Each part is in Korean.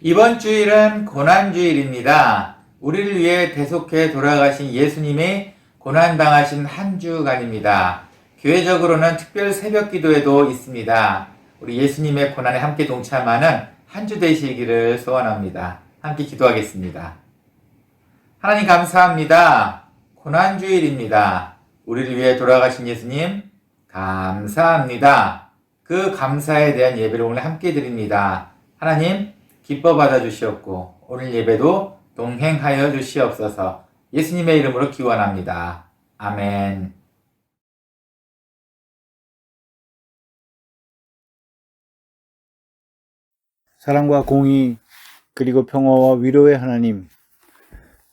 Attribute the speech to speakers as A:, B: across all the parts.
A: 이번 주일은 고난주일입니다. 우리를 위해 대속해 돌아가신 예수님의 고난당하신 한 주간입니다. 교회적으로는 특별 새벽 기도회도 있습니다. 우리 예수님의 고난에 함께 동참하는 한 주 되시기를 소원합니다. 함께 기도하겠습니다. 하나님 감사합니다. 고난주일입니다. 우리를 위해 돌아가신 예수님 감사합니다. 그 감사에 대한 예배를 오늘 함께 드립니다. 하나님 기뻐 받아주시옵고 오늘 예배도 동행하여 주시옵소서. 예수님의 이름으로 기원합니다. 아멘.
B: 사랑과 공의 그리고 평화와 위로의 하나님,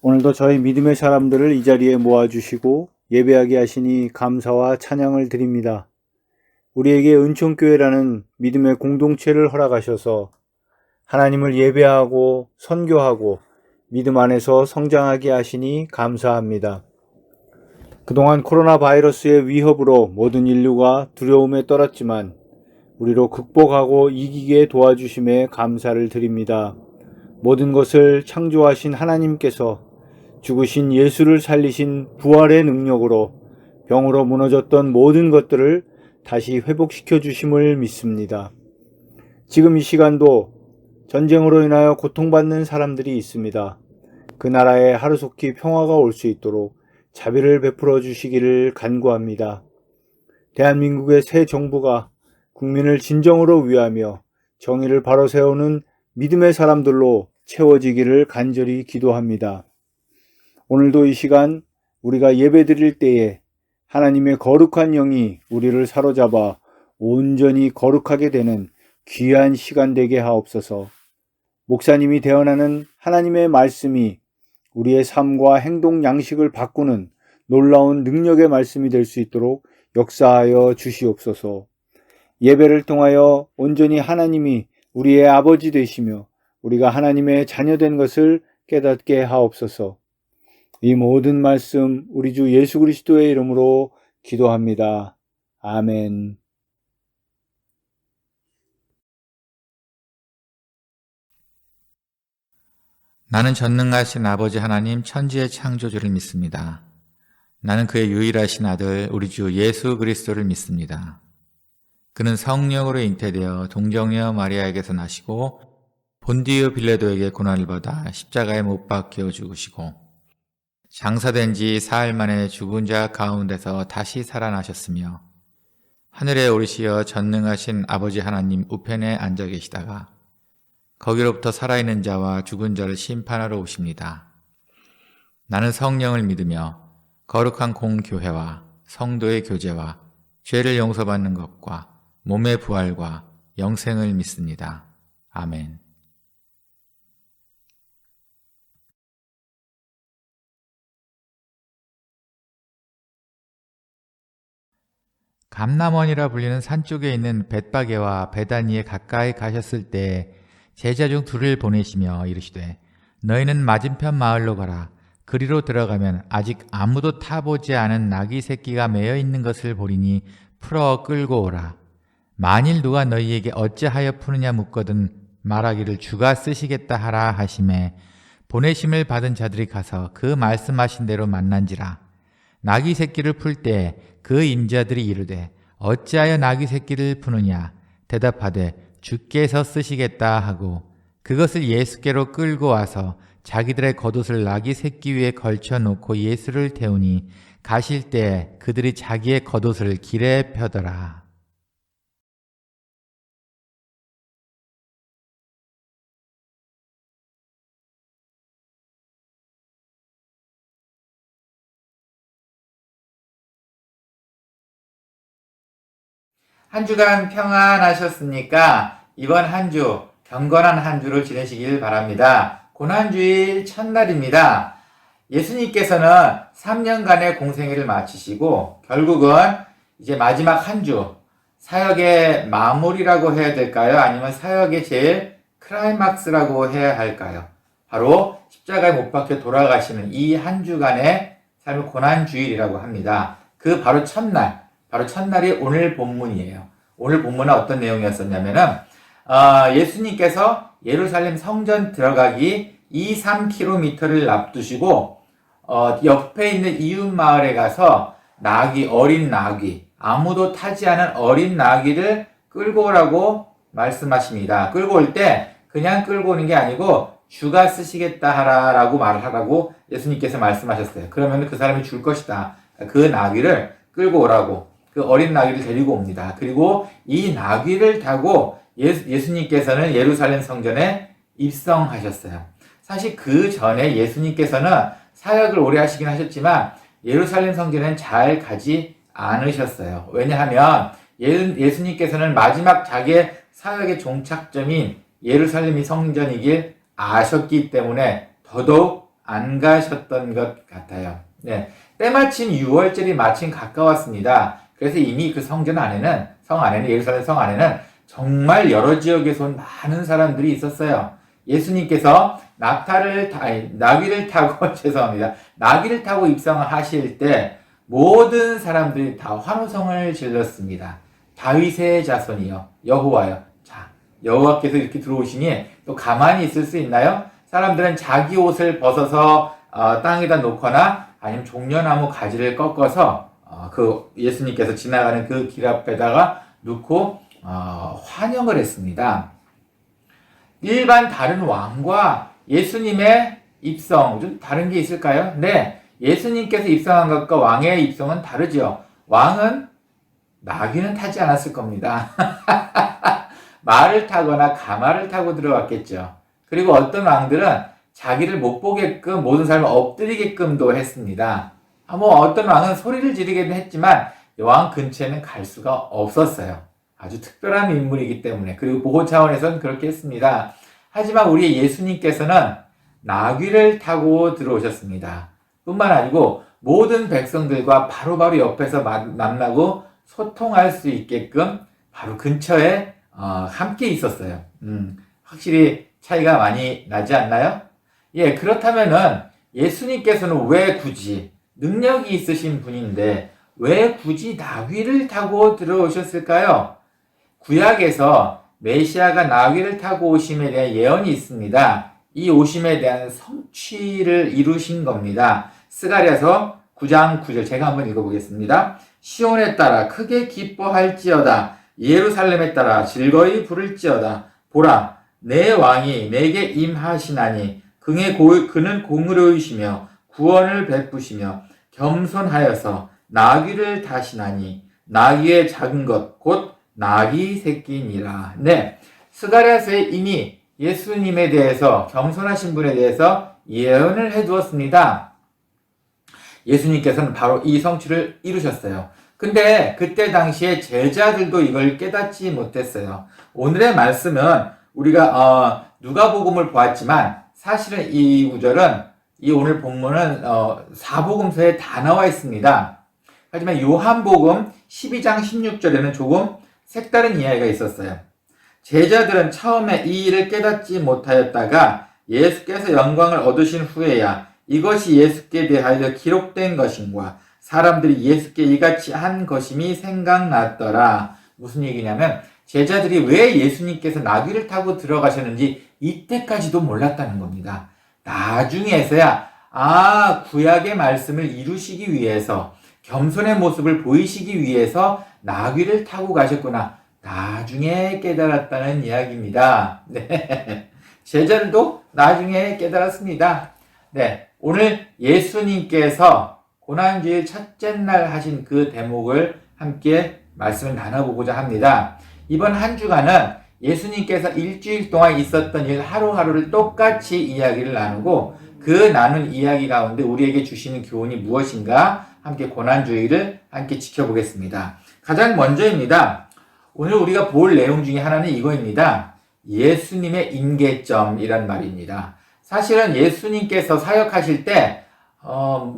B: 오늘도 저희 믿음의 사람들을 이 자리에 모아주시고 예배하게 하시니 감사와 찬양을 드립니다. 우리에게 은총교회라는 믿음의 공동체를 허락하셔서 하나님을 예배하고 선교하고 믿음 안에서 성장하게 하시니 감사합니다. 그동안 코로나 바이러스의 위협으로 모든 인류가 두려움에 떨었지만 우리로 극복하고 이기게 도와주심에 감사를 드립니다. 모든 것을 창조하신 하나님께서 죽으신 예수를 살리신 부활의 능력으로 병으로 무너졌던 모든 것들을 다시 회복시켜 주심을 믿습니다. 지금 이 시간도 전쟁으로 인하여 고통받는 사람들이 있습니다. 그 나라에 하루속히 평화가 올 수 있도록 자비를 베풀어 주시기를 간구합니다. 대한민국의 새 정부가 국민을 진정으로 위하며 정의를 바로 세우는 믿음의 사람들로 채워지기를 간절히 기도합니다. 오늘도 이 시간 우리가 예배드릴 때에 하나님의 거룩한 영이 우리를 사로잡아 온전히 거룩하게 되는 귀한 시간 되게 하옵소서. 목사님이 대언하는 하나님의 말씀이 우리의 삶과 행동 양식을 바꾸는 놀라운 능력의 말씀이 될 수 있도록 역사하여 주시옵소서. 예배를 통하여 온전히 하나님이 우리의 아버지 되시며 우리가 하나님의 자녀된 것을 깨닫게 하옵소서. 이 모든 말씀 우리 주 예수 그리스도의 이름으로 기도합니다. 아멘.
A: 나는 전능하신 아버지 하나님 천지의 창조주를 믿습니다. 나는 그의 유일하신 아들 우리 주 예수 그리스도를 믿습니다. 그는 성령으로 잉태되어 동정녀 마리아에게서 나시고 본디오 빌라도에게 고난을 받아 십자가에 못 박혀 죽으시고 장사된 지 사흘 만에 죽은 자 가운데서 다시 살아나셨으며 하늘에 오르시어 전능하신 아버지 하나님 우편에 앉아 계시다가 거기로부터 살아있는 자와 죽은 자를 심판하러 오십니다. 나는 성령을 믿으며 거룩한 공교회와 성도의 교제와 죄를 용서받는 것과 몸의 부활과 영생을 믿습니다. 아멘. 감람원이라 불리는 산 쪽에 있는 벳바게와 베다니에 가까이 가셨을 때 제자 중 둘을 보내시며 이르시되 너희는 맞은편 마을로 가라. 그리로 들어가면 아직 아무도 타보지 않은 나귀 새끼가 매여 있는 것을 보리니 풀어 끌고 오라. 만일 누가 너희에게 어찌하여 푸느냐 묻거든 말하기를 주가 쓰시겠다 하라 하시매 보내심을 받은 자들이 가서 그 말씀하신 대로 만난지라. 나귀 새끼를 풀 때 그 임자들이 이르되 어찌하여 나귀 새끼를 푸느냐 대답하되 주께서 쓰시겠다 하고 그것을 예수께로 끌고 와서 자기들의 겉옷을 나귀 새끼 위에 걸쳐 놓고 예수를 태우니 가실 때 그들이 자기의 겉옷을 길에 펴더라. 한 주간 평안하셨습니까? 이번 한 주 경건한 한 주를 지내시길 바랍니다. 고난주일 첫날입니다. 예수님께서는 3년간의 공생애를 마치시고 결국은 이제 마지막 한 주 사역의 마무리라고 해야 될까요? 아니면 사역의 제일 클라이막스라고 해야 할까요? 바로 십자가에 못 박혀 돌아가시는 이 한 주간의 삶을 고난주일이라고 합니다. 그 바로 첫날이 오늘 본문이에요. 오늘 본문은 어떤 내용이었었냐면은 예수님께서 예루살렘 성전 들어가기 2-3km를 앞두시고 옆에 있는 이웃 마을에 가서 어린 나귀, 아무도 타지 않은 어린 나귀를 끌고 오라고 말씀하십니다. 끌고 올 때 그냥 끌고 오는 게 아니고 주가 쓰시겠다 하라라고 말하라고 예수님께서 말씀하셨어요. 그러면 그 사람이 줄 것이다. 그 나귀를 끌고 오라고 그 어린 나귀를 데리고 옵니다. 그리고 이 나귀를 타고 예수님께서는 예루살렘 성전에 입성하셨어요. 사실 그 전에 예수님께서는 사역을 오래 하시긴 하셨지만 예루살렘 성전에는 잘 가지 않으셨어요. 왜냐하면 예수님께서는 마지막 자기의 사역의 종착점인 예루살렘이 성전이길 아셨기 때문에 더더욱 안 가셨던 것 같아요. 네. 때마침 6월절이 마침 가까웠습니다. 그래서 이미 그 성 안에는 예루살렘 성 안에는 정말 여러 지역에서 온 많은 사람들이 있었어요. 예수님께서 나귀를 타고 죄송합니다. 나귀를 타고 입성을 하실 때 모든 사람들이 다 환호성을 질렀습니다. 다윗의 자손이요, 여호와요. 자, 여호와께서 이렇게 들어오시니 또 가만히 있을 수 있나요? 사람들은 자기 옷을 벗어서 땅에다 놓거나 아니면 종려나무 가지를 꺾어서 그 예수님께서 지나가는 그 길 앞에다가 놓고 환영을 했습니다. 일반 다른 왕과 예수님의 입성, 좀 다른 게 있을까요? 네, 예수님께서 입성한 것과 왕의 입성은 다르죠. 왕은 나귀는 타지 않았을 겁니다. 말을 타거나 가마를 타고 들어왔겠죠. 그리고 어떤 왕들은 자기를 못 보게끔 모든 사람을 엎드리게끔도 했습니다. 어떤 왕은 소리를 지르기도 했지만 왕 근처에는 갈 수가 없었어요. 아주 특별한 인물이기 때문에. 그리고 보호 차원에서는 그렇게 했습니다. 하지만 우리 예수님께서는 나귀를 타고 들어오셨습니다. 뿐만 아니고 모든 백성들과 바로바로 옆에서 만나고 소통할 수 있게끔 바로 근처에 함께 있었어요. 확실히 차이가 많이 나지 않나요? 예, 그렇다면은 예수님께서는 왜 굳이 능력이 있으신 분인데 왜 굳이 나귀를 타고 들어오셨을까요? 구약에서 메시아가 나귀를 타고 오심에 대한 예언이 있습니다. 이 오심에 대한 성취를 이루신 겁니다. 스가랴서 9장 9절 제가 한번 읽어보겠습니다. 시온에 따라 크게 기뻐할지어다. 예루살렘에 따라 즐거이 부를지어다. 보라, 내 왕이 내게 임하시나니 그는 공의로우시며 구원을 베푸시며 겸손하여서 나귀를 타시나니 나귀의 작은 것 곧 나귀 새끼니라. 네, 스가랴서에 이미 예수님에 대해서 겸손하신 분에 대해서 예언을 해두었습니다. 예수님께서는 바로 이 성취를 이루셨어요. 근데 그때 당시에 제자들도 이걸 깨닫지 못했어요. 오늘의 말씀은 우리가 누가복음을 보았지만 사실은 이 구절은 이 오늘 본문은 사복음서에 다 나와 있습니다. 하지만 요한복음 12장 16절에는 조금 색다른 이야기가 있었어요. 제자들은 처음에 이 일을 깨닫지 못하였다가 예수께서 영광을 얻으신 후에야 이것이 예수께 대하여 기록된 것인과 사람들이 예수께 이같이 한 것임이 생각났더라. 무슨 얘기냐면 제자들이 왜 예수님께서 나귀를 타고 들어가셨는지 이때까지도 몰랐다는 겁니다. 나중에서야 구약의 말씀을 이루시기 위해서 겸손의 모습을 보이시기 위해서 나귀를 타고 가셨구나. 나중에 깨달았다는 이야기입니다. 네. 제자들도 나중에 깨달았습니다. 네. 오늘 예수님께서 고난주일 첫째 날 하신 그 대목을 함께 말씀을 나눠보고자 합니다. 이번 한 주간은 예수님께서 일주일 동안 있었던 일 하루하루를 똑같이 이야기를 나누고 그 나눈 이야기 가운데 우리에게 주시는 교훈이 무엇인가 함께 고난주일을 함께 지켜보겠습니다. 가장 먼저입니다. 오늘 우리가 볼 내용 중에 하나는 이거입니다. 예수님의 임계점이란 말입니다. 사실은 예수님께서 사역하실 때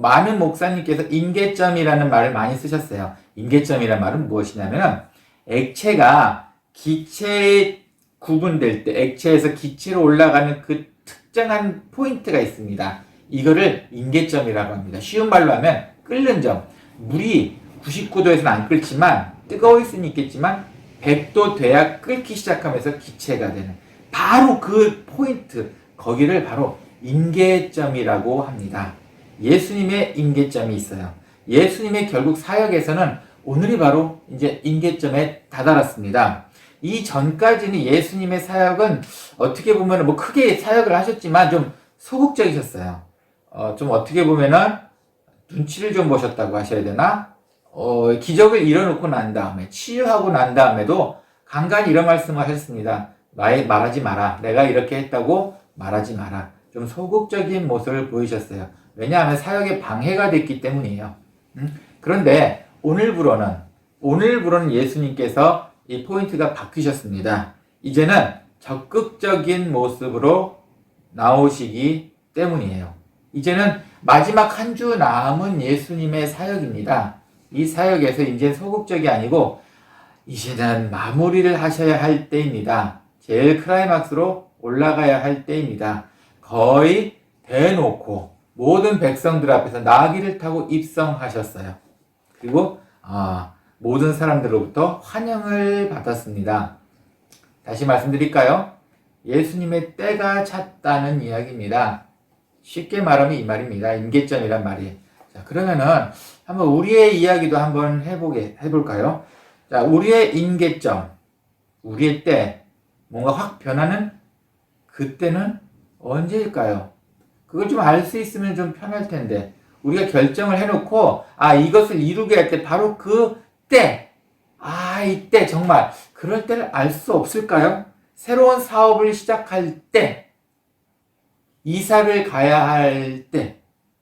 A: 많은 목사님께서 임계점이라는 말을 많이 쓰셨어요. 임계점이란 말은 무엇이냐면 액체가 기체에 구분될 때 액체에서 기체로 올라가는 그 특정한 포인트가 있습니다. 이거를 임계점이라고 합니다. 쉬운 말로 하면 끓는 점. 물이 99도에서는 안 끓지만 뜨거울 수는 있겠지만 100도 돼야 끓기 시작하면서 기체가 되는, 바로 그 포인트, 거기를 바로 임계점이라고 합니다. 예수님의 임계점이 있어요. 예수님의 결국 사역에서는 오늘이 바로 이제 임계점에 다다랐습니다. 이 전까지는 예수님의 사역은 어떻게 보면 뭐 크게 사역을 하셨지만 좀 소극적이셨어요. 좀 어떻게 보면은 눈치를 좀 보셨다고 하셔야 되나? 기적을 이뤄놓고 난 다음에, 치유하고 난 다음에도 간간히 이런 말씀을 하셨습니다. 말하지 마라. 내가 이렇게 했다고 말하지 마라. 좀 소극적인 모습을 보이셨어요. 왜냐하면 사역에 방해가 됐기 때문이에요. 그런데 오늘부로는 예수님께서 이 포인트가 바뀌셨습니다. 이제는 적극적인 모습으로 나오시기 때문이에요. 이제는 마지막 한 주 남은 예수님의 사역입니다. 이 사역에서 이제 소극적이 아니고 이제는 마무리를 하셔야 할 때입니다. 제일 클라이막스로 올라가야 할 때입니다. 거의 대놓고 모든 백성들 앞에서 나귀를 타고 입성하셨어요. 그리고 모든 사람들로부터 환영을 받았습니다. 다시 말씀드릴까요? 예수님의 때가 찼다는 이야기입니다. 쉽게 말하면 이 말입니다. 임계점이란 말이. 자, 그러면은 한번 우리의 이야기도 한번 해볼까요? 자, 우리의 임계점, 우리의 때, 뭔가 확 변하는 그때는 언제일까요? 그걸 좀 알 수 있으면 좀 편할 텐데, 우리가 결정을 해놓고, 이것을 이루게 할 때 바로 그 때, 이때 정말, 그럴 때를 알 수 없을까요? 새로운 사업을 시작할 때, 이사를 가야 할 때,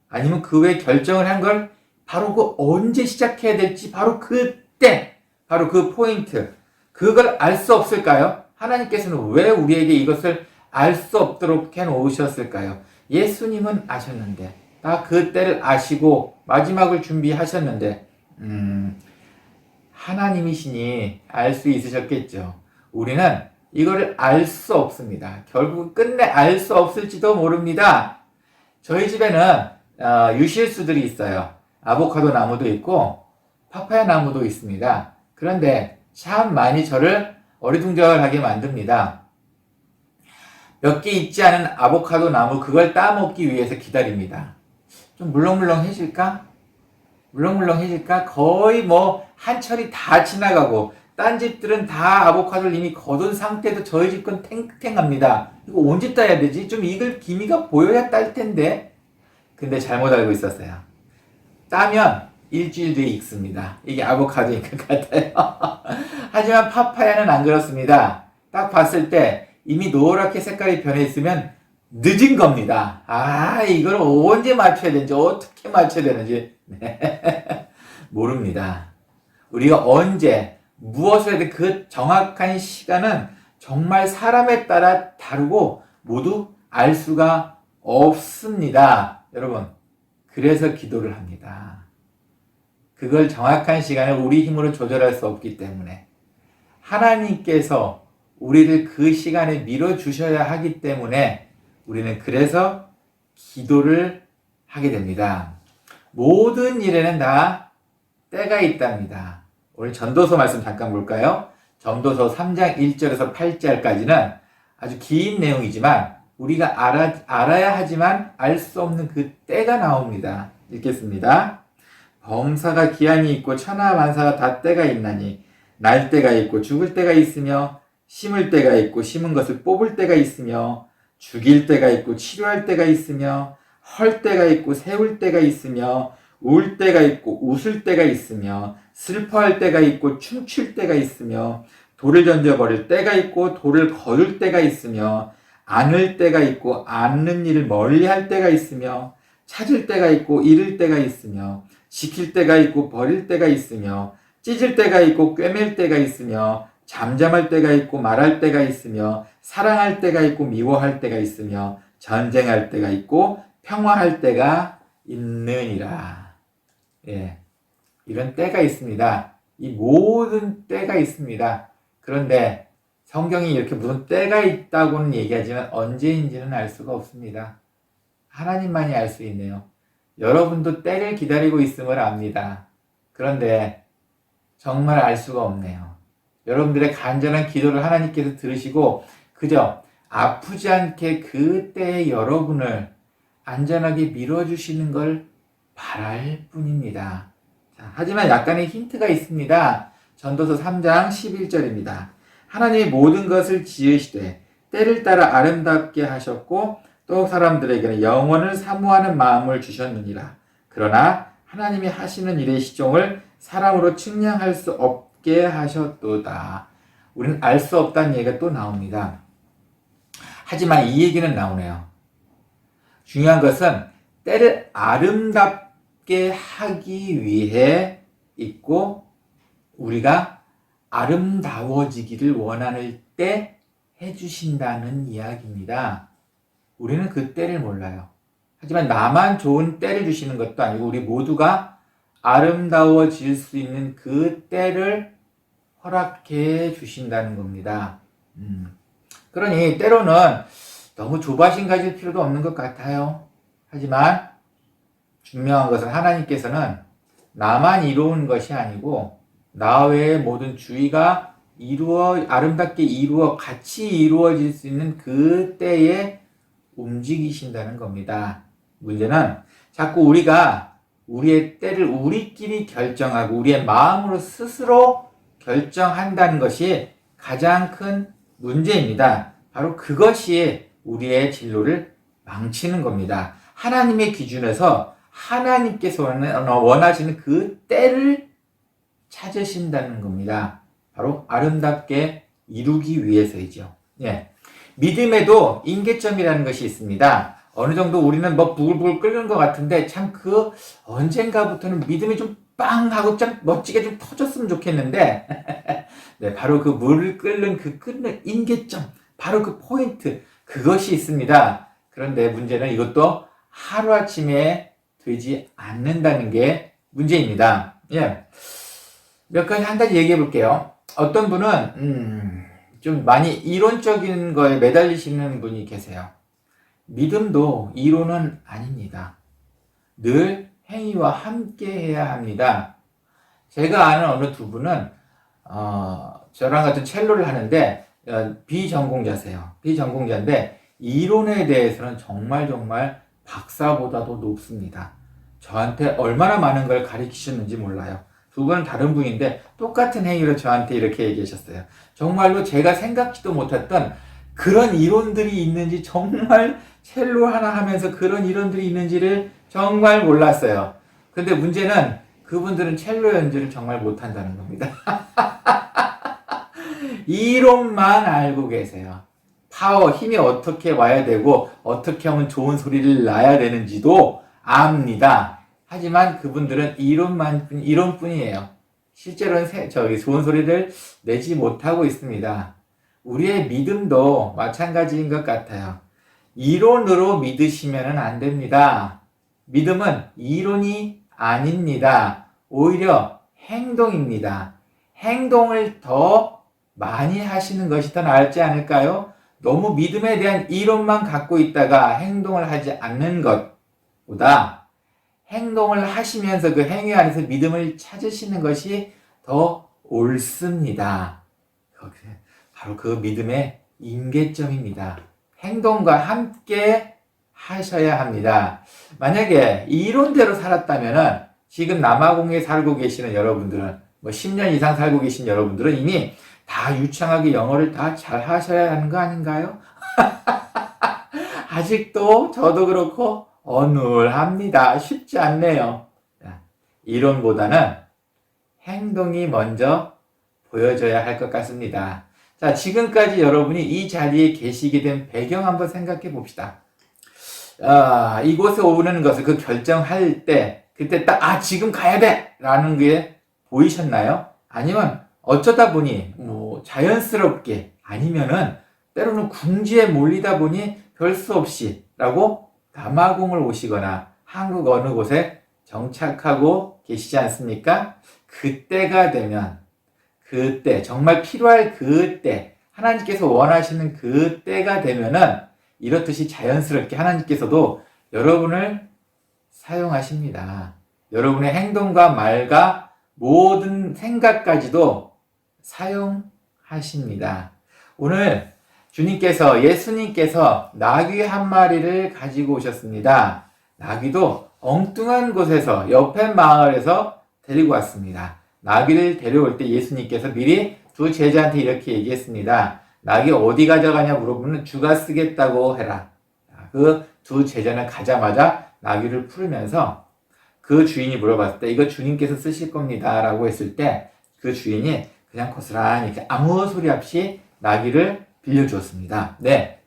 A: 아니면 그 외에 결정을 한 걸 바로 그 언제 시작해야 될지 바로 그 때, 바로 그 포인트, 그걸 알 수 없을까요? 하나님께서는 왜 우리에게 이것을 알 수 없도록 해놓으셨을까요? 예수님은 아셨는데, 다 그 때를 아시고 마지막을 준비하셨는데, 하나님이시니 알 수 있으셨겠죠. 우리는 이거를 알 수 없습니다. 결국 끝내 알 수 없을지도 모릅니다. 저희 집에는 유실수들이 있어요. 아보카도 나무도 있고 파파야 나무도 있습니다. 그런데 참 많이 저를 어리둥절하게 만듭니다. 몇 개 있지 않은 아보카도 나무, 그걸 따먹기 위해서 기다립니다. 좀 물렁물렁해질까? 물렁물렁해질까? 거의 뭐 한철이 다 지나가고 딴 집들은 다 아보카도를 이미 거둔 상태도 저희 집 건 탱탱합니다. 이거 언제 따야 되지? 좀 익을 기미가 보여야 딸 텐데. 근데 잘못 알고 있었어요. 따면 일주일 뒤에 익습니다. 이게 아보카도인 것 같아요. 하지만 파파야는 안 그렇습니다. 딱 봤을 때 이미 노랗게 색깔이 변해 있으면 늦은 겁니다. 이걸 언제 맞춰야 되는지, 어떻게 맞춰야 되는지 모릅니다. 우리가 언제 무엇을 해야 돼, 그 정확한 시간은 정말 사람에 따라 다르고 모두 알 수가 없습니다. 여러분, 그래서 기도를 합니다. 그걸 정확한 시간을 우리 힘으로 조절할 수 없기 때문에 하나님께서 우리를 그 시간에 밀어주셔야 하기 때문에 우리는 그래서 기도를 하게 됩니다. 모든 일에는 다 때가 있답니다. 오늘 전도서 말씀 잠깐 볼까요? 전도서 3장 1절에서 8절까지는 아주 긴 내용이지만 우리가 알아야 하지만 알 수 없는 그 때가 나옵니다. 읽겠습니다. 범사가 기한이 있고 천하만사가 다 때가 있나니 날 때가 있고 죽을 때가 있으며 심을 때가 있고 심은 것을 뽑을 때가 있으며 죽일 때가 있고 치료할 때가 있으며 헐 때가 있고 세울 때가 있으며 울 때가 있고 웃을 때가 있으며 슬퍼할 때가 있고 춤출 때가 있으며 돌을 던져버릴 때가 있고 돌을 거둘 때가 있으며 안을 때가 있고 않는 일을 멀리할 때가 있으며 찾을 때가 있고 잃을 때가 있으며 지킬 때가 있고 버릴 때가 있으며 찢을 때가 있고 꿰맬 때가 있으며 잠잠할 때가 있고 말할 때가 있으며 사랑할 때가 있고 미워할 때가 있으며 전쟁할 때가 있고 평화할 때가 있느니라. 이런 때가 있습니다. 이 모든 때가 있습니다. 그런데 성경이 이렇게 무슨 때가 있다고는 얘기하지만 언제인지는 알 수가 없습니다. 하나님만이 알 수 있네요. 여러분도 때를 기다리고 있음을 압니다. 그런데 정말 알 수가 없네요. 여러분들의 간절한 기도를 하나님께서 들으시고 그저 아프지 않게 그때의 여러분을 안전하게 밀어주시는 걸 바랄 뿐입니다. 자, 하지만 약간의 힌트가 있습니다. 전도서 3장 11절입니다. 하나님이 모든 것을 지으시되 때를 따라 아름답게 하셨고 또 사람들에게는 영원을 사모하는 마음을 주셨느니라. 그러나 하나님이 하시는 일의 시종을 사람으로 측량할 수 없게 하셨도다. 우리는 알 수 없다는 얘기가 또 나옵니다. 하지만 이 얘기는 나오네요. 중요한 것은 때를 아름답게 하기 위해 있고 우리가 아름다워지기를 원하는 때 해주신다는 이야기입니다. 우리는 그 때를 몰라요. 하지만 나만 좋은 때를 주시는 것도 아니고 우리 모두가 아름다워질 수 있는 그 때를 허락해 주신다는 겁니다. 그러니 때로는 너무 조바심 가질 필요도 없는 것 같아요. 하지만 분명한 것은 하나님께서는 나만 이루는 것이 아니고 나 외의 모든 주의가 아름답게 같이 이루어질 수 있는 그 때에 움직이신다는 겁니다. 문제는 자꾸 우리가 우리의 때를 우리끼리 결정하고 우리의 마음으로 스스로 결정한다는 것이 가장 큰 문제입니다. 바로 그것이 우리의 진로를 망치는 겁니다. 하나님의 기준에서 하나님께서 원하시는 그 때를 찾으신다는 겁니다. 바로 아름답게 이루기 위해서이죠. 예. 믿음에도 임계점이라는 것이 있습니다. 어느 정도 우리는 부글부글 끓는 것 같은데 참 언젠가부터는 믿음이 좀 빵 하고 좀 멋지게 좀 터졌으면 좋겠는데 네, 바로 그 물을 끓는 임계점, 바로 그 포인트, 그것이 있습니다. 그런데 문제는 이것도 하루아침에 되지 않는다는 게 문제입니다. 예. 몇 가지 한 가지 얘기해 볼게요. 어떤 분은 좀 많이 이론적인 거에 매달리시는 분이 계세요. 믿음도 이론은 아닙니다. 늘 행위와 함께 해야 합니다. 제가 아는 어느 두 분은 저랑 같은 첼로를 하는데 비전공자세요. 비전공자인데 이론에 대해서는 정말 박사보다도 높습니다. 저한테 얼마나 많은 걸 가르치셨는지 몰라요. 두 분은 다른 분인데 똑같은 행위로 저한테 이렇게 얘기하셨어요. 정말로 제가 생각지도 못했던 그런 이론들이 있는지, 정말 첼로 하나 하면서 그런 이론들이 있는지를 정말 몰랐어요. 근데 문제는 그분들은 첼로 연주를 정말 못한다는 겁니다. 이론만 알고 계세요. 힘이 어떻게 와야 되고 어떻게 하면 좋은 소리를 나야 되는지도 압니다. 하지만 그분들은 이론뿐이에요. 실제로는 좋은 소리를 내지 못하고 있습니다. 우리의 믿음도 마찬가지인 것 같아요. 이론으로 믿으시면 안 됩니다. 믿음은 이론이 아닙니다. 오히려 행동입니다. 행동을 더 많이 하시는 것이 더 나을지 않을까요? 너무 믿음에 대한 이론만 갖고 있다가 행동을 하지 않는 것보다 행동을 하시면서 그 행위 안에서 믿음을 찾으시는 것이 더 옳습니다. 바로 그 믿음의 임계점입니다. 행동과 함께 하셔야 합니다. 만약에 이론대로 살았다면 지금 남아공에 살고 계시는 여러분들은 10년 이상 살고 계신 여러분들은 이미 다 유창하게 영어를 다 잘 하셔야 하는 거 아닌가요? 아직도 저도 그렇고 어눌합니다. 쉽지 않네요. 이론보다는 행동이 먼저 보여져야 할 것 같습니다. 자, 지금까지 여러분이 이 자리에 계시게 된 배경 한번 생각해 봅시다. 이곳에 오는 것을 결정할 때, 그때 지금 가야 돼! 라는 게 보이셨나요? 아니면 어쩌다 보니, 자연스럽게, 아니면은, 때로는 궁지에 몰리다 보니 별 수 없이, 라고 남아공을 오시거나 한국 어느 곳에 정착하고 계시지 않습니까? 그때가 되면, 정말 필요할 그때, 하나님께서 원하시는 그때가 되면은, 이렇듯이 자연스럽게 하나님께서도 여러분을 사용하십니다. 여러분의 행동과 말과 모든 생각까지도 사용하십니다. 오늘 주님께서, 예수님께서 나귀 한 마리를 가지고 오셨습니다. 나귀도 엉뚱한 곳에서, 옆에 마을에서 데리고 왔습니다. 나귀를 데려올 때 예수님께서 미리 두 제자한테 이렇게 얘기했습니다. 나귀 어디 가져가냐 물어보면 주가 쓰겠다고 해라. 그 두 제자는 가자마자 나귀를 풀으면서 그 주인이 물어봤을 때 이거 주님께서 쓰실 겁니다 라고 했을 때 그 주인이 그냥 고스란히 이렇게 아무 소리 없이 나귀를 빌려주었습니다. 네,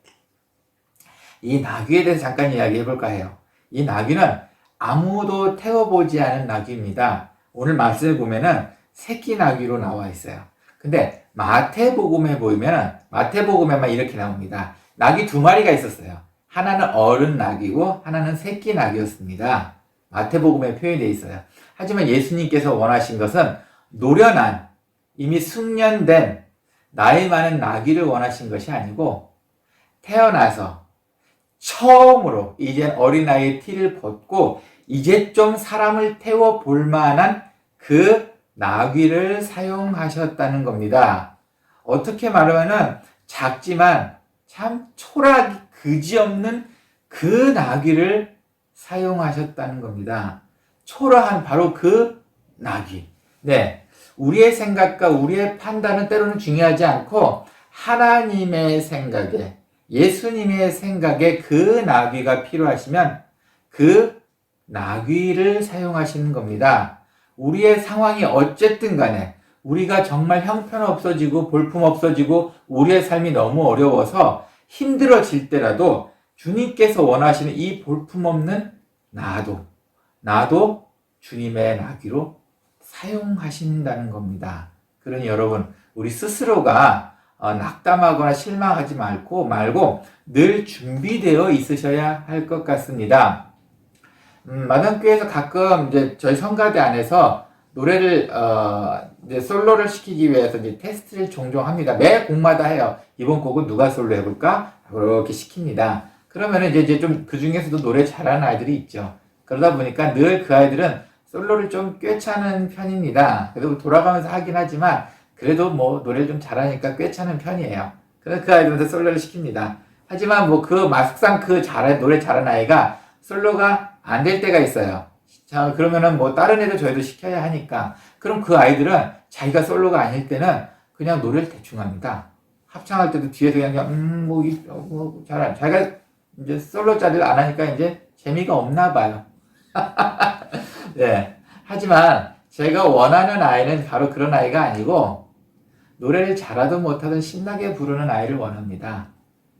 A: 이 나귀에 대해서 잠깐 이야기해 볼까 해요. 이 나귀는 아무도 태워보지 않은 나귀입니다. 오늘 말씀을 보면은 새끼 나귀로 나와 있어요. 근데 마태복음에 보면은 마태복음에만 이렇게 나옵니다. 나귀 두 마리가 있었어요. 하나는 어른 나귀고 하나는 새끼 나귀였습니다. 마태복음에 표현되어 있어요. 하지만 예수님께서 원하신 것은 노련한, 이미 숙련된 나이 많은 나귀를 원하신 것이 아니고 태어나서 처음으로 이제 어린아이의 티를 벗고 이제 좀 사람을 태워 볼 만한 그 나귀를 사용하셨다는 겁니다. 어떻게 말하면은 작지만 참 초라하기 그지없는 그 나귀를 사용하셨다는 겁니다. 초라한 바로 그 나귀. 네, 우리의 생각과 우리의 판단은 때로는 중요하지 않고 하나님의 생각에, 예수님의 생각에 그 나귀가 필요하시면 그 나귀를 사용하시는 겁니다. 우리의 상황이 어쨌든 간에 우리가 정말 형편없어지고 볼품없어지고 우리의 삶이 너무 어려워서 힘들어질 때라도 주님께서 원하시는 이 볼품없는 나도 주님의 나귀로 사용하신다는 겁니다. 그러니 여러분, 우리 스스로가 낙담하거나 실망하지 말고 늘 준비되어 있으셔야 할 것 같습니다. 마당교회에서 가끔 이제 저희 성가대 안에서 노래를 이제 솔로를 시키기 위해서 이제 테스트를 종종 합니다. 매 곡마다 해요. 이번 곡은 누가 솔로 해볼까? 그렇게 시킵니다. 그러면은 이제 좀 그 중에서도 노래 잘하는 아이들이 있죠. 그러다 보니까 늘 그 아이들은 솔로를 좀 꿰차는 편입니다. 그래도 돌아가면서 하긴 하지만 그래도 뭐 노래를 좀 잘하니까 꿰차는 편이에요. 그래서 그 아이들한테 솔로를 시킵니다. 하지만 뭐 막상 노래 잘하는 아이가 솔로가 안 될 때가 있어요. 자, 그러면은 뭐 다른 애들 저희도 시켜야 하니까. 그럼 그 아이들은 자기가 솔로가 아닐 때는 그냥 노래를 대충 합니다. 합창할 때도 뒤에서 그냥 자기가 이제 솔로 자리를 안 하니까 이제 재미가 없나 봐요. 네. 하지만 제가 원하는 아이는 바로 그런 아이가 아니고 노래를 잘하든 못하든 신나게 부르는 아이를 원합니다.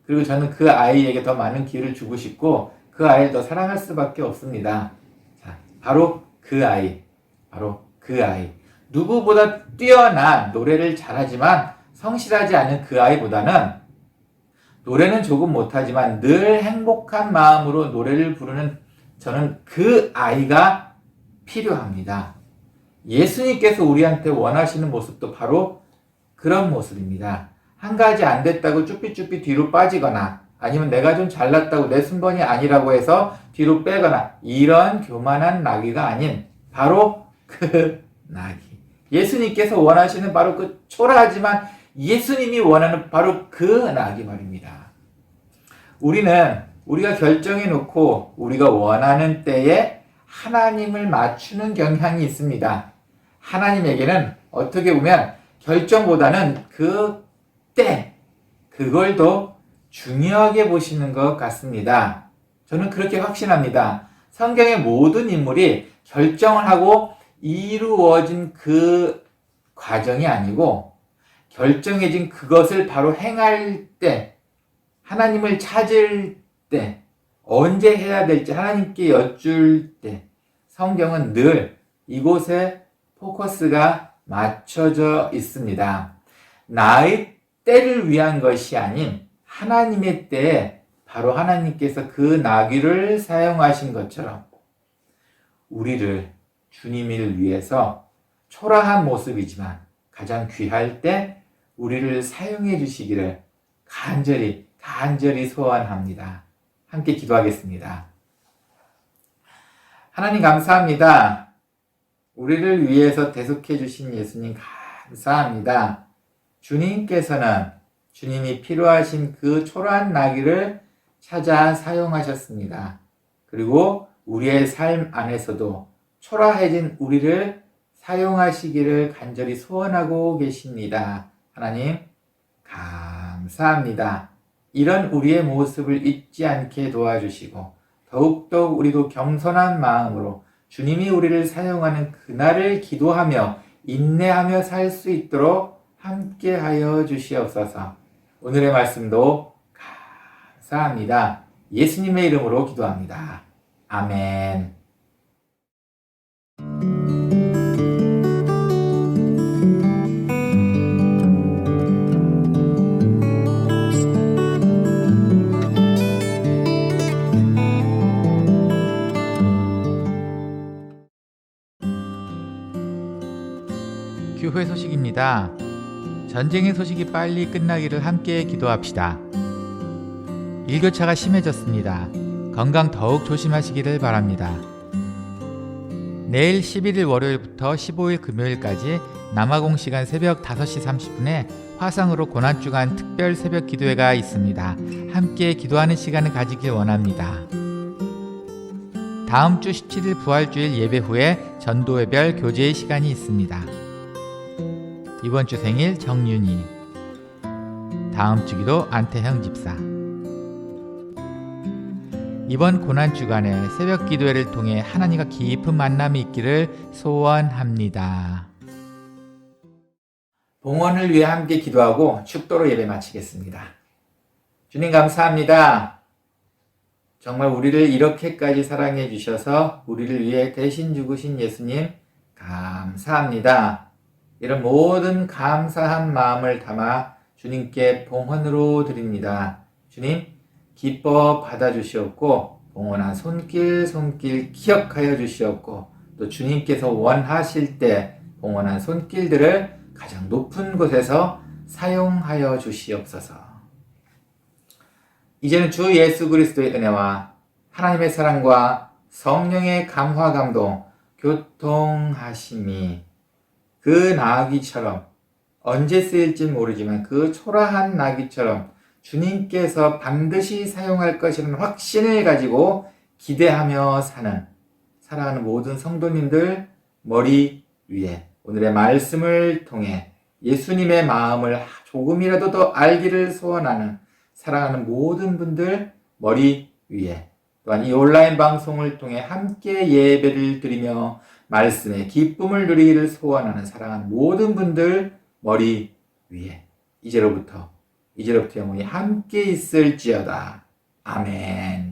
A: 그리고 저는 그 아이에게 더 많은 기회를 주고 싶고 그 아이를 더 사랑할 수밖에 없습니다. 자, 바로 그 아이. 누구보다 뛰어난 노래를 잘하지만 성실하지 않은 그 아이보다는 노래는 조금 못하지만 늘 행복한 마음으로 노래를 부르는 저는 그 아이가 필요합니다. 예수님께서 우리한테 원하시는 모습도 바로 그런 모습입니다. 한 가지 안 됐다고 쭈삐쭈삐 뒤로 빠지거나 아니면 내가 좀 잘났다고 내 순번이 아니라고 해서 뒤로 빼거나 이런 교만한 나귀가 아닌 바로 그 나귀. 예수님께서 원하시는 바로 그 초라하지만 예수님이 원하는 바로 그 나귀 말입니다. 우리가 결정해 놓고 우리가 원하는 때에 하나님을 맞추는 경향이 있습니다. 하나님에게는 어떻게 보면 결정보다는 그 때, 그걸 더 중요하게 보시는 것 같습니다. 저는 그렇게 확신합니다. 성경의 모든 인물이 결정을 하고 이루어진 그 과정이 아니고 결정해진 그것을 바로 행할 때, 하나님을 찾을 때, 언제 해야 될지 하나님께 여쭐 때 성경은 늘 이곳에 포커스가 맞춰져 있습니다. 나의 때를 위한 것이 아닌 하나님의 때에 바로 하나님께서 그 나귀를 사용하신 것처럼 우리를 주님을 위해서 초라한 모습이지만 가장 귀할 때 우리를 사용해 주시기를 간절히 소원합니다. 함께 기도하겠습니다. 하나님 감사합니다. 우리를 위해서 대속해 주신 예수님 감사합니다. 주님께서는 주님이 필요하신 그 초라한 나귀를 찾아 사용하셨습니다. 그리고 우리의 삶 안에서도 초라해진 우리를 사용하시기를 간절히 소원하고 계십니다. 하나님, 감사합니다. 이런 우리의 모습을 잊지 않게 도와주시고 더욱더욱 우리도 겸손한 마음으로 주님이 우리를 사용하는 그날을 기도하며 인내하며 살 수 있도록 함께하여 주시옵소서. 오늘의 말씀도 감사합니다. 예수님의 이름으로 기도합니다. 아멘. 교회 소식입니다. 전쟁의 소식이 빨리 끝나기를 함께 기도합시다. 일교차가 심해졌습니다. 건강 더욱 조심하시기를 바랍니다. 내일 11일 월요일부터 15일 금요일까지 남아공 시간 새벽 5시 30분에 화상으로 고난주간 특별 새벽 기도회가 있습니다. 함께 기도하는 시간을 가지길 원합니다. 다음 주 17일 부활주일 예배 후에 전도회별 교제의 시간이 있습니다. 이번 주 생일 정윤이, 다음 주 기도 안태형 집사. 이번 고난주간에 새벽 기도회를 통해 하나님과 깊은 만남이 있기를 소원합니다. 봉헌을 위해 함께 기도하고 축도로 예배 마치겠습니다. 주님 감사합니다. 정말 우리를 이렇게까지 사랑해 주셔서 우리를 위해 대신 죽으신 예수님 감사합니다. 이런 모든 감사한 마음을 담아 주님께 봉헌으로 드립니다. 주님 기뻐 받아주시옵고 봉헌한 손길 기억하여 주시옵고 또 주님께서 원하실 때 봉헌한 손길들을 가장 높은 곳에서 사용하여 주시옵소서. 이제는 주 예수 그리스도의 은혜와 하나님의 사랑과 성령의 감화 감동 교통하심이 그 나귀처럼 언제 쓰일지 모르지만 그 초라한 나귀처럼 주님께서 반드시 사용할 것이라는 확신을 가지고 기대하며 살아가는 모든 성도님들 머리 위에 오늘의 말씀을 통해 예수님의 마음을 조금이라도 더 알기를 소원하는 사랑하는 모든 분들 머리 위에 또한 이 온라인 방송을 통해 함께 예배를 드리며 말씀의 기쁨을 누리기를 소원하는 사랑하는 모든 분들 머리 위에 이제로부터 영원히 함께 있을지어다. 아멘.